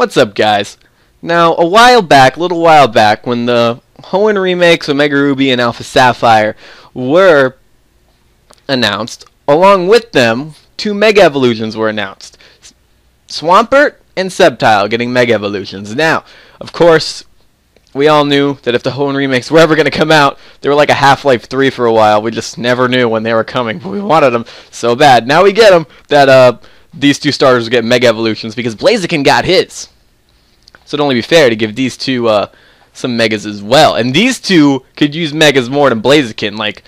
What's up, guys? Now, a little while back, when the Hoenn remakes Omega Ruby and Alpha Sapphire were announced, along with them, two Mega Evolutions were announced. Swampert and Sceptile getting Mega Evolutions. Now, of course, we all knew that if the Hoenn remakes were ever going to come out, they were like a Half-Life 3 for a while. We just never knew when they were coming, but we wanted them so bad. Now we get them, that these two starters get Mega Evolutions because Blaziken got his. So it'd only be fair to give these two some Megas as well. And these two could use Megas more than Blaziken. Like,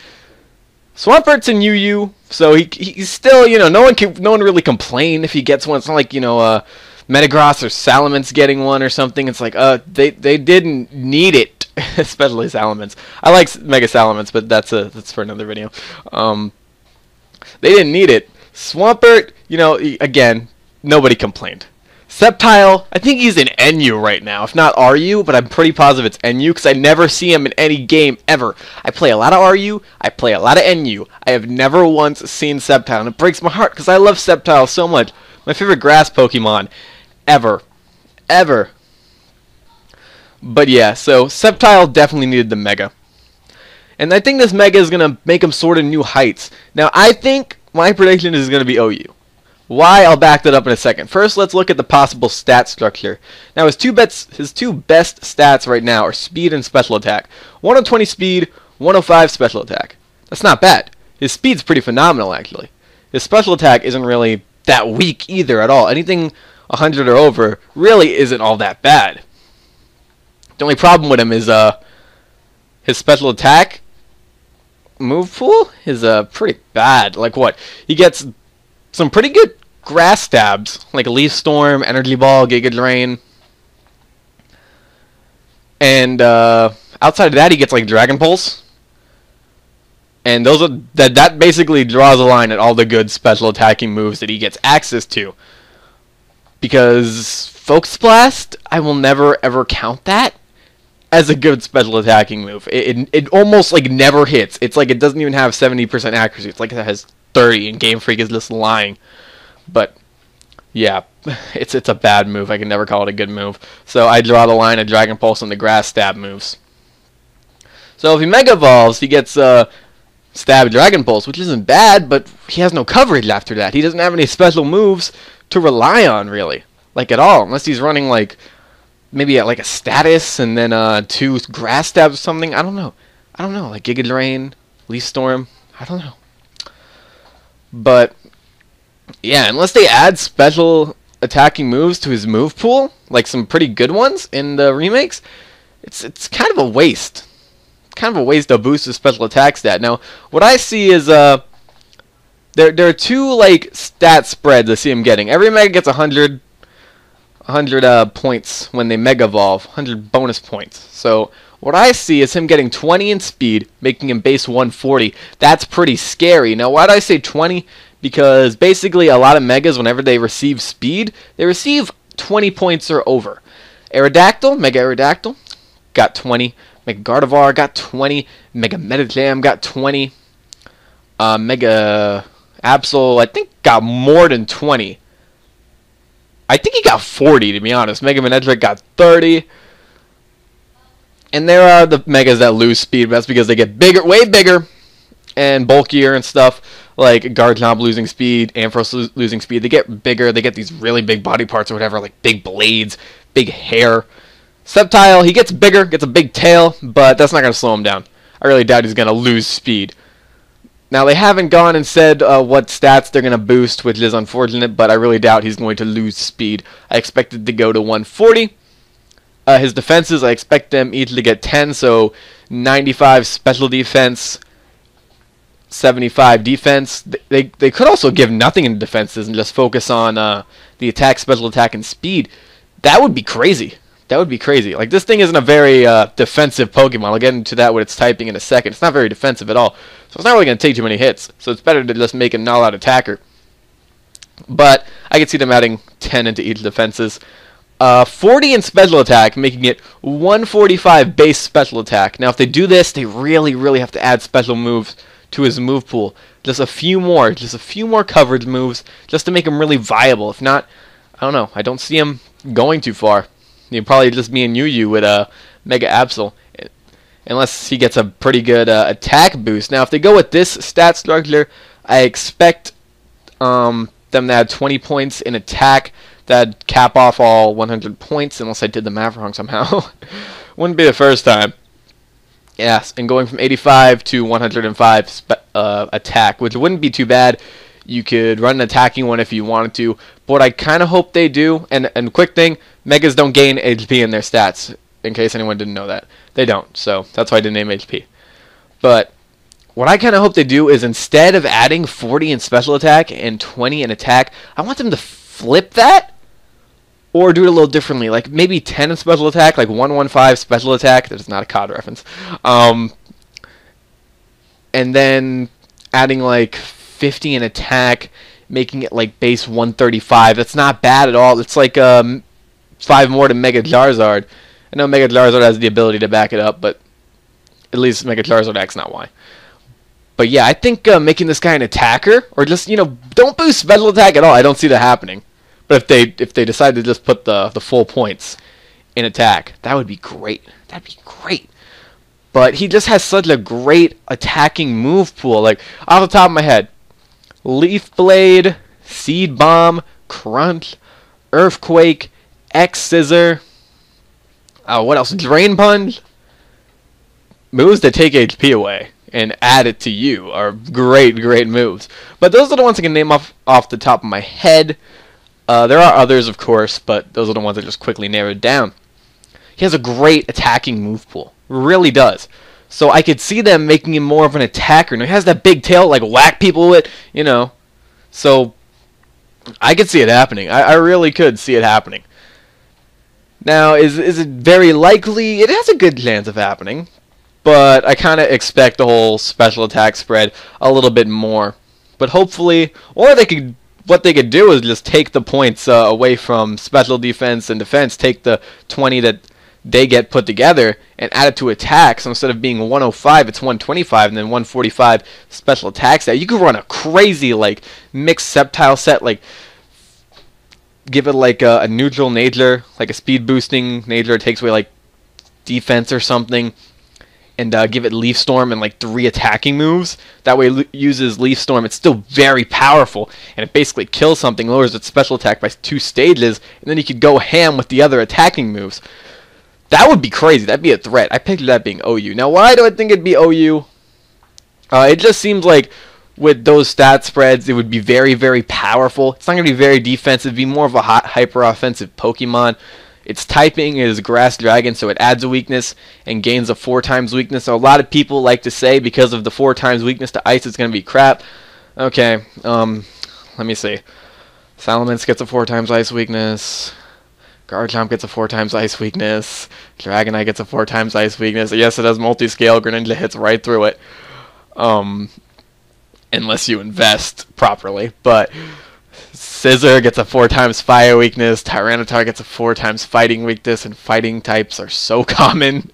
Swampert's in UU, so he's still, no one really complain if he gets one. It's not like, Metagross or Salamence getting one or something. It's like, they didn't need it, especially Salamence. I like Mega Salamence, but that's for another video. They didn't need it. Swampert, again, nobody complained. Sceptile, I think he's in NU right now, if not RU, but I'm pretty positive it's NU because I never see him in any game ever. I play a lot of RU, I play a lot of NU. I have never once seen Sceptile, and it breaks my heart because I love Sceptile so much. My favorite grass Pokemon ever. Ever. But yeah, so Sceptile definitely needed the Mega. And I think this Mega is going to make him sort of new heights. Now, I think my prediction is going to be OU. Why? I'll back that up in a second. First, let's look at the possible stat structure. Now, his two best stats right now are speed and special attack. 120 speed, 105 special attack. That's not bad. His speed's pretty phenomenal, actually. His special attack isn't really that weak either at all. Anything 100 or over really isn't all that bad. The only problem with him is his special attack move pool is pretty bad. Like what? He gets some pretty good grass stabs, like Leaf Storm, Energy Ball, Giga Drain. And outside of that, he gets like Dragon Pulse. And those are that basically draws a line at all the good special attacking moves that he gets access to. Because Focus Blast, I will never ever count that as a good special attacking move. It almost like never hits. It's like it doesn't even have 70% accuracy. It's like it has 30, and Game Freak is just lying. But yeah, it's a bad move. I can never call it a good move. So I draw the line of Dragon Pulse and the Grass Stab moves. So if he Mega Evolves, he gets Stab Dragon Pulse, which isn't bad, but he has no coverage after that. He doesn't have any special moves to rely on, really, like at all, unless he's running like maybe like a status and then 2 Grass Stabs or something. I don't know, like Giga Drain, Leaf Storm. I don't know. But yeah, unless they add special attacking moves to his move pool, like some pretty good ones in the remakes, it's kind of a waste. Kind of a waste to boost his special attack stat. Now, what I see is there are two like stat spreads I see him getting. Every Mega gets 100 points when they Mega Evolve, 100 bonus points. So what I see is him getting 20 in speed, making him base 140. That's pretty scary. Now, why do I say 20? Because basically a lot of Megas, whenever they receive speed, they receive 20 points or over. Aerodactyl, Mega Aerodactyl, got 20. Mega Gardevoir got 20. Mega Metajam got 20. Mega Absol, I think, got more than 20. I think he got 40, to be honest. Mega Manectric got 30. And there are the Megas that lose speed, but that's because they get bigger, way bigger, and bulkier and stuff. Like Garchomp losing speed, Ampharos losing speed. They get bigger. They get these really big body parts or whatever, like big blades, big hair. Sceptile, he gets bigger, gets a big tail, but that's not going to slow him down. I really doubt he's going to lose speed. Now, they haven't gone and said what stats they're going to boost, which is unfortunate, but I really doubt he's going to lose speed. I expect it to go to 140. His defenses, I expect them each to get 10, so 95 special defense, 75 defense. They could also give nothing in defenses and just focus on the attack, special attack, and speed. That would be crazy. That would be crazy. Like, this thing isn't a very defensive Pokemon. I'll get into that with its typing in a second. It's not very defensive at all. So it's not really going to take too many hits. So it's better to just make a all-out attacker. But I could see them adding 10 into each defenses. 40 in special attack, making it 145 base special attack. Now, if they do this, they really, really have to add special moves to his move pool. Just a few more coverage moves, just to make him really viable. If not, I don't know. I don't see him going too far. You'd probably just be in Yu with Mega Absol, unless he gets a pretty good attack boost. Now, if they go with this stat structure, I expect them to add 20 points in attack. That'd cap off all 100 points, unless I did the math wrong somehow. Wouldn't be the first time. Yes, and going from 85 to 105 attack, which wouldn't be too bad. You could run an attacking one if you wanted to, but what I kind of hope they do, and quick thing, Megas don't gain HP in their stats, in case anyone didn't know that. They don't, so that's why I didn't name HP. But what I kind of hope they do is instead of adding 40 in special attack and 20 in attack, I want them to flip that, or do it a little differently, like maybe 10 in special attack, like 115 special attack. That is not a COD reference. And then adding like 50 in attack, making it like base 135. That's not bad at all. It's like 5 more than Mega Charizard. I know Mega Charizard has the ability to back it up, but at least Mega Charizard X, not Y. But yeah, I think making this guy an attacker, or just, don't boost special attack at all. I don't see that happening. But if they decide to just put the full points in attack, that would be great. That'd be great. But he just has such a great attacking move pool. Like, off the top of my head, Leaf Blade, Seed Bomb, Crunch, Earthquake, X Scissor. What else? Drain Punch. Moves that take HP away and add it to you are great moves. But those are the ones I can name off the top of my head. There are others, of course, but those are the ones that just quickly narrowed down. He has a great attacking move pool. Really does. So I could see them making him more of an attacker. Now, he has that big tail, like whack people with, So I could see it happening. I really could see it happening. Now, is it very likely? It has a good chance of happening. But I kind of expect the whole special attack spread a little bit more. But hopefully, or what they could do is just take the points away from special defense and defense, take the 20 that they get put together and add it to attack. So instead of being 105, it's 125, and then 145 special attack set. You could run a crazy like mixed Sceptile set, like give it like a neutral nature, like a speed boosting nature. It takes away like defense or something. And give it Leaf Storm and like 3 attacking moves. That way it uses Leaf Storm. It's still very powerful, and it basically kills something, lowers its special attack by 2 stages, and then you could go ham with the other attacking moves. That would be crazy. That'd be a threat. I pictured that being OU. Now, why do I think it'd be OU? It just seems like with those stat spreads, it would be very powerful. It's not going to be very defensive. It'd be more of a hyper-offensive Pokemon. Its typing is Grass Dragon, so it adds a weakness and gains a 4 times weakness. So a lot of people like to say because of the 4 times weakness to ice, it's going to be crap. Okay, let me see. Salamence gets a 4 times ice weakness. Garchomp gets a 4 times ice weakness. Dragonite gets a 4 times ice weakness. Yes, it has multi-scale. Greninja hits right through it. Unless you invest properly. But Scissor gets a 4 times fire weakness. Tyranitar gets a 4 times fighting weakness, and fighting types are so common.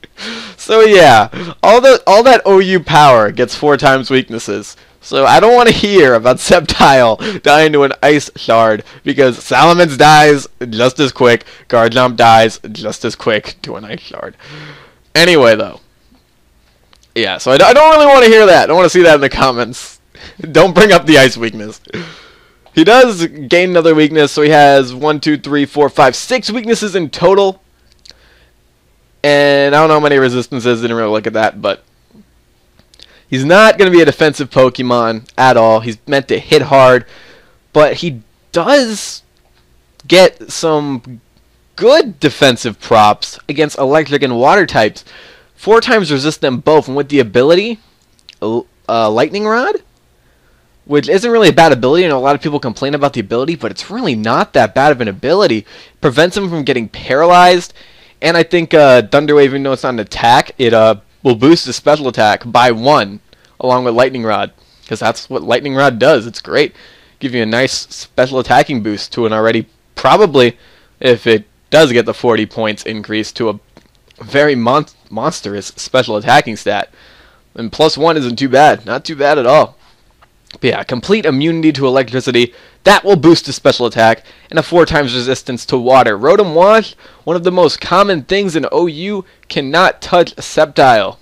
So yeah, all that OU power gets 4 times weaknesses. So I don't want to hear about Sceptile dying to an ice shard, because Salamence dies just as quick, Garchomp dies just as quick to an ice shard. Anyway though, yeah, so I don't really want to hear that. I don't want to see that in the comments. Don't bring up the ice weakness. He does gain another weakness, so he has 1, 2, 3, 4, 5, 6 weaknesses in total. And I don't know how many resistances, didn't really look at that, but he's not going to be a defensive Pokemon at all. He's meant to hit hard, but he does get some good defensive props against electric and water types. 4 times resist them both, and with the ability, Lightning Rod, which isn't really a bad ability. I know a lot of people complain about the ability, but it's really not that bad of an ability. Prevents him from getting paralyzed, and I think Thunderwave, even though it's not an attack, it will boost his special attack by 1, along with Lightning Rod, because that's what Lightning Rod does. It's great. Give you a nice special attacking boost to an already, probably, if it does get the 40 points increase, to a very monstrous special attacking stat. And +1 isn't too bad. Not too bad at all. But yeah, complete immunity to electricity. That will boost his special attack, and a 4 times resistance to water. Rotom Wash, one of the most common things in OU, cannot touch Sceptile.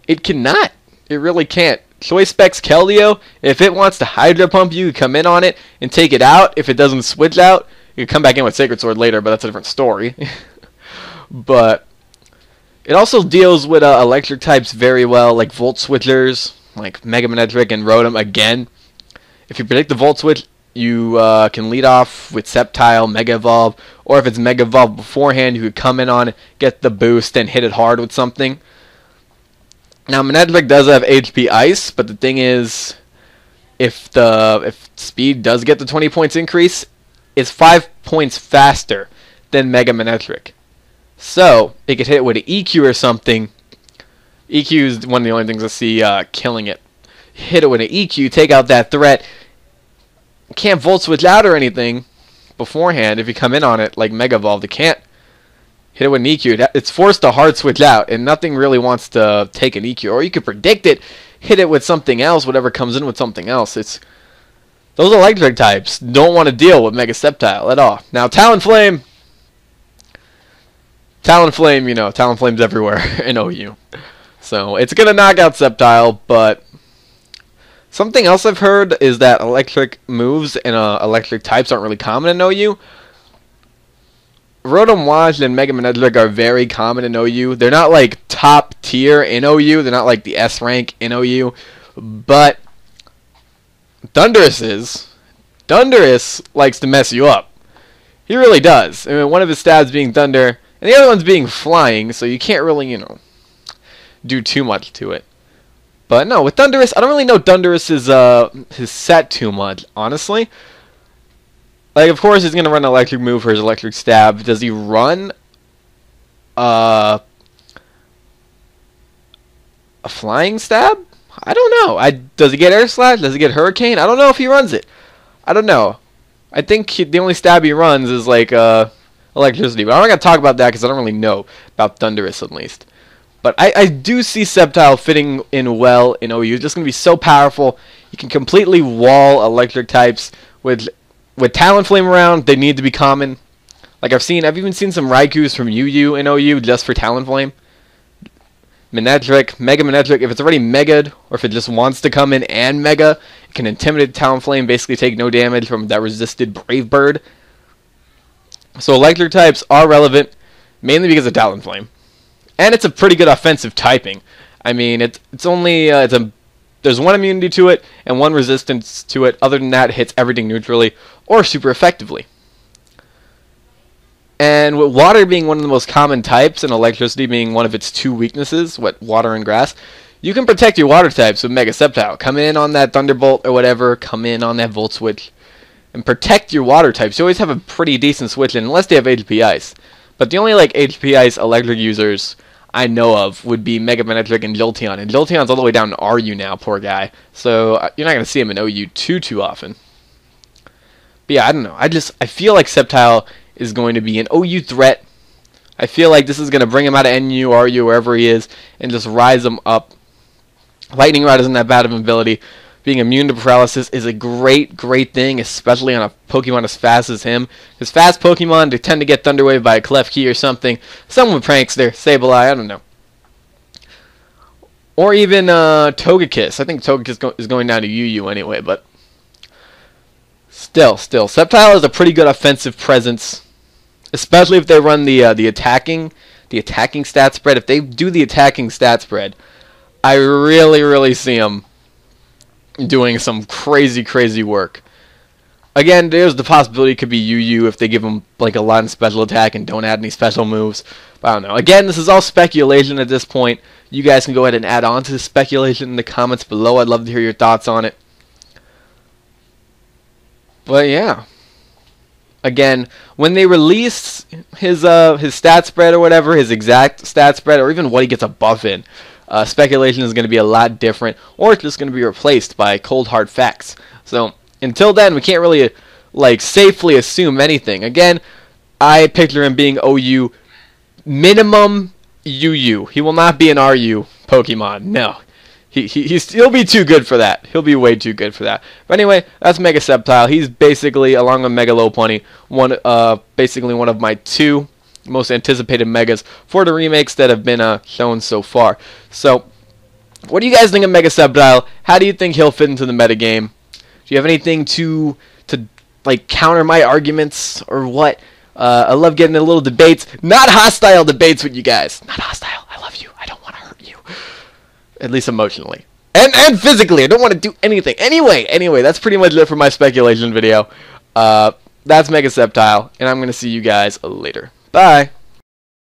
It cannot. It really can't. Choice Specs Keldeo, if it wants to Hydro Pump you, come in on it and take it out. If it doesn't switch out, you can come back in with Sacred Sword later, but that's a different story. But it also deals with electric types very well, like Volt Switchers, like Mega Manectric and Rotom again. If you predict the Volt Switch, you can lead off with Sceptile, Mega Evolve, or if it's Mega Evolve beforehand, you could come in on it, get the boost, and hit it hard with something. Now, Manectric does have HP Ice, but the thing is, if speed does get the 20 points increase, it's 5 points faster than Mega Manectric. So, it could hit with an EQ or something. EQ is one of the only things I see killing it. Hit it with an EQ, take out that threat. Can't Volt Switch out or anything beforehand if you come in on it like Mega Evolve. It can't hit it with an EQ. It's forced to hard switch out, and nothing really wants to take an EQ. Or you could predict it, hit it with something else, whatever comes in with something else. Those electric types don't want to deal with Mega Sceptile at all. Now, Talonflame, you know, Talonflame's everywhere in OU. So, it's going to knock out Sceptile, but something else I've heard is that electric moves and electric types aren't really common in OU. Rotom Wash and Mega Manectric are very common in OU. They're not like top tier in OU. They're not like the S rank in OU. But Thundurus is. Thundurus likes to mess you up. He really does. I mean, one of his stats being Thunder, and the other one's being Flying, so you can't really, you know, do too much to it. But no, with Thundurus, I don't really know Thundurus' his set too much, honestly. Like, of course, he's going to run an electric move for his electric stab. Does he run a flying stab? I don't know. Does he get air slash? Does he get hurricane? I don't know if he runs it. I don't know. I think the only stab he runs is like electricity. But I'm not going to talk about that because I don't really know about Thundurus at least. But I do see Sceptile fitting in well in OU. It's just going to be so powerful. You can completely wall electric types with Talonflame around. They need to be common. Like I've even seen some Raikus from UU in OU just for Talonflame. Manectric, Mega Manectric, if it's already Mega'd, or if it just wants to come in and Mega, it can intimidate Talonflame, basically take no damage from that resisted Brave Bird. So electric types are relevant, mainly because of Talonflame. And it's a pretty good offensive typing. I mean, it's only, there's one immunity to it, and one resistance to it. Other than that, it hits everything neutrally, or super effectively. And with water being one of the most common types, and electricity being one of its 2 weaknesses, water and grass, you can protect your water types with Mega Sceptile. Come in on that Thunderbolt or whatever, come in on that Volt Switch, and protect your water types. You always have a pretty decent switch in, unless they have HP Ice. But the only like HP Ice electric users I know of would be Mega Manectric and Jolteon. And Jolteon's all the way down to RU now, poor guy. So you're not going to see him in OU too often. But yeah, I don't know. I feel like Sceptile is going to be an OU threat. I feel like this is going to bring him out of NU, RU, wherever he is, and just rise him up. Lightning Rod isn't that bad of an ability. Being immune to paralysis is a great thing, especially on a Pokemon as fast as him. Because fast Pokemon, they tend to get Thunder Wave by a Klefki or something. Some with Prankster, Sableye, I don't know. Or even Togekiss. I think Togekiss is going down to UU anyway, but still, Sceptile is a pretty good offensive presence, especially if they run the attacking stat spread. If they do the attacking stat spread, I really see them doing some crazy work. Again, there's the possibility it could be UU if they give them like a lot of special attack and don't add any special moves. But I don't know. Again, this is all speculation at this point. You guys can go ahead and add on to the speculation in the comments below. I'd love to hear your thoughts on it. But yeah. Again, when they release his stat spread or whatever, his exact stat spread, or even what he gets a buff in, speculation is going to be a lot different, or it's just going to be replaced by cold hard facts. So until then, we can't really like safely assume anything. Again, I picture him being OU minimum UU. He will not be an RU Pokemon. No, He'll be too good for that. He'll be way too good for that. But anyway, that's Mega Sceptile. He's basically, along with Mega Lopunny, basically one of my 2 most anticipated Megas for the remakes that have been shown so far. So, what do you guys think of Mega Sceptile? How do you think he'll fit into the metagame? Do you have anything to like counter my arguments or what? I love getting into little debates, not hostile debates with you guys. Not hostile. I love you. I don't want to hurt you, at least emotionally and physically. I don't want to do anything. Anyway, that's pretty much it for my speculation video. That's Mega Sceptile, and I'm gonna see you guys later. Bye.